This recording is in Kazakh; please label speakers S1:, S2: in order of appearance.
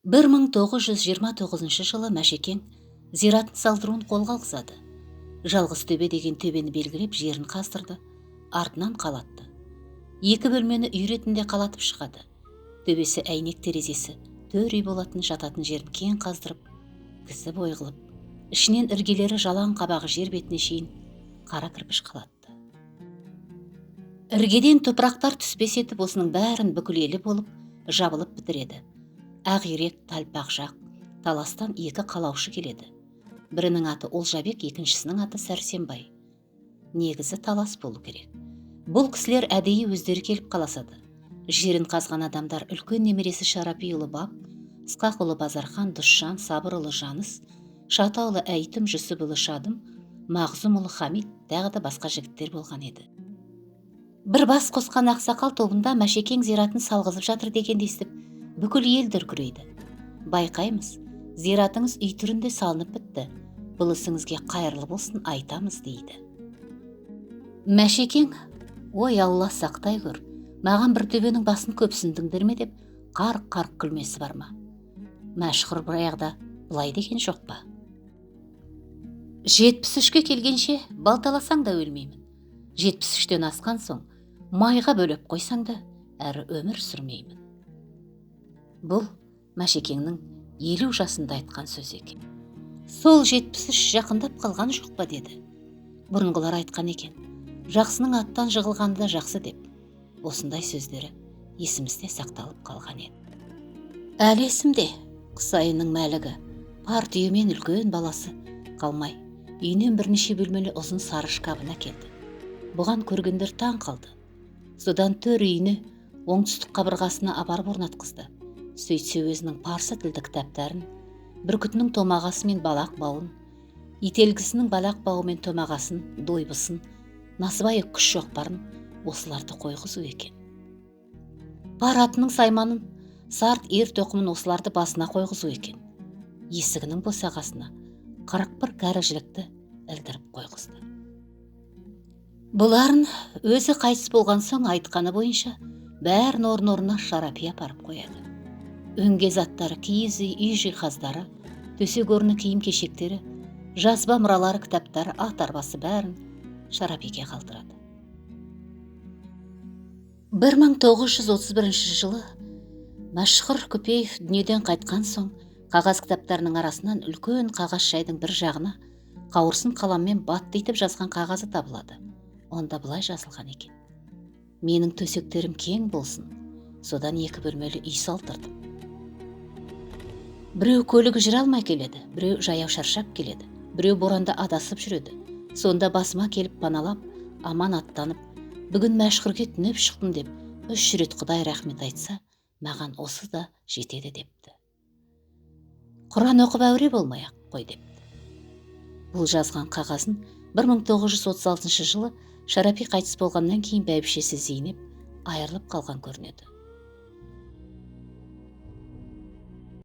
S1: 1929 жылы Мәшекең зиратын салдыруын қолға алғызады. Жалғыз төбе деген төбені белгілеп жерін қаздырды, артынан қалатты. 2 бөлмені үй ретінде қалатып шығады. Төбесі әйнек терезесі, төр үй болатын жататын жерін кең қаздырып, кісі бой қылып, ішінен іргелері жалаң қабағы жер бетіне шейін қара кірпіш қалатты. Іргеден топырақтар түспес етіп осының бәрін бүкіл елі болып, жабылып бітіреді. Ақирек, Талпақжақ, Таластан 2 қалаушы келеді. Бірінің аты Олжабек, екіншісінің аты Сәрсенбай. Негізі Талас болу керек. Бұл кісілер әдейі өздері келіп қаласады. Жерін қазған адамдар үлкен немересі Шарапиұлы Бап, Ысқақұлы Базархан, Дұшжан, Сабырұлы Жаныс, Шатаұлы Әйтім, Жүсіпұлы Шадым, Мағзұмұлы Хамид, тағы да басқа жігіттер болған еді. Бір бас қосқан ақсақал тобында Мәшекең зиратын салғызып жатыр дегенді естіп, бүкіл ел дүркірейді. Байқаймыз, зиратыңыз үй түрінде салынып бітті. Бұл ісіңізге қайырлы болсын айтамыз дейді. Мәшекең, ой Алла сақтай көр, маған бір төбенің басын көпсіндіңдер ме деп қарқ-қарқ күлмесі бар ма? Мәшһүр баяғыда бұлай деген жоқ па? 73-ке келгенше балталасаң да өлмеймін. 73-тен асқан соң майға бөлеп қойсаң да әрі өмір сүрмеймін. Бұл Мәшекеңнің 50 жасында айтқан сөз екен. Сол 73 жақындап қалған жоқ па деді. Бұрынғылар айтқан екен, жақсының аттан жығылғаны да жақсы деп. Осындай сөздері есімізде сақталып қалған еді. Әлі есімде, қыс айының мәлігі, пар түйемен үлкен баласы қалмай, үйінен бірнеше бөлмелі ұзын сары шкабына келді. Бұған көргендер таң қалды. Содан төр үйіне оңтүстік қабырғасына апарып орнатқызды. Сөйтсе өзінің парсы тілді кітаптарын, бүркітінің томағасы мен балақ бауын, ителгісінің балақ бауы мен томағасын, дойбысын, насыбайы күш шоқпарын осыларды қойғызу екен. Пар атының сайманын, сарт ер тоқымын осыларды басына қойғызу екен. Есігінің босағасына 41 кәрі жілікті ілдіріп қойғызды. Бұларын өзі қайтыс болған соң айтқаны бойынша бәрін орын-орнына Шарапи апарып қояды. Өнге заттары, киіз үй жиһаздары, төсек орны киім-кешектері, жазба мұралары, кітаптары, ат арбасы бәрін Шарапиге қалдырады. 1931 жылы Мәшһүр Көпеев дүниеден қайтқан соң қағаз кітаптарының арасынан үлкен қағаз шайдың бір жағына қауырсын қаламмен бат етіп жазған қағазы табылады. Онда бұлай жазылған екен: менің төсектерім кең болсын, содан 2 бөлмелі үй салдырдым. Біреу көлігі жүре алмай келеді, біреу жаяу шаршап келеді, біреу боранда адасып жүреді. Сонда басыма келіп паналап, аман аттанып, бүгін Мәшһүрге түнеп шықтым деп 3 рет Құдай рахмет айтса, маған осы да жетеді депті. Құран оқып әуре болмай-ақ қой депті. Бұл жазған қағазын 1936 жылы Шарапи қайтыс болғаннан кейін бәйбішесі Зейнеп айырылып қалған көрінеді.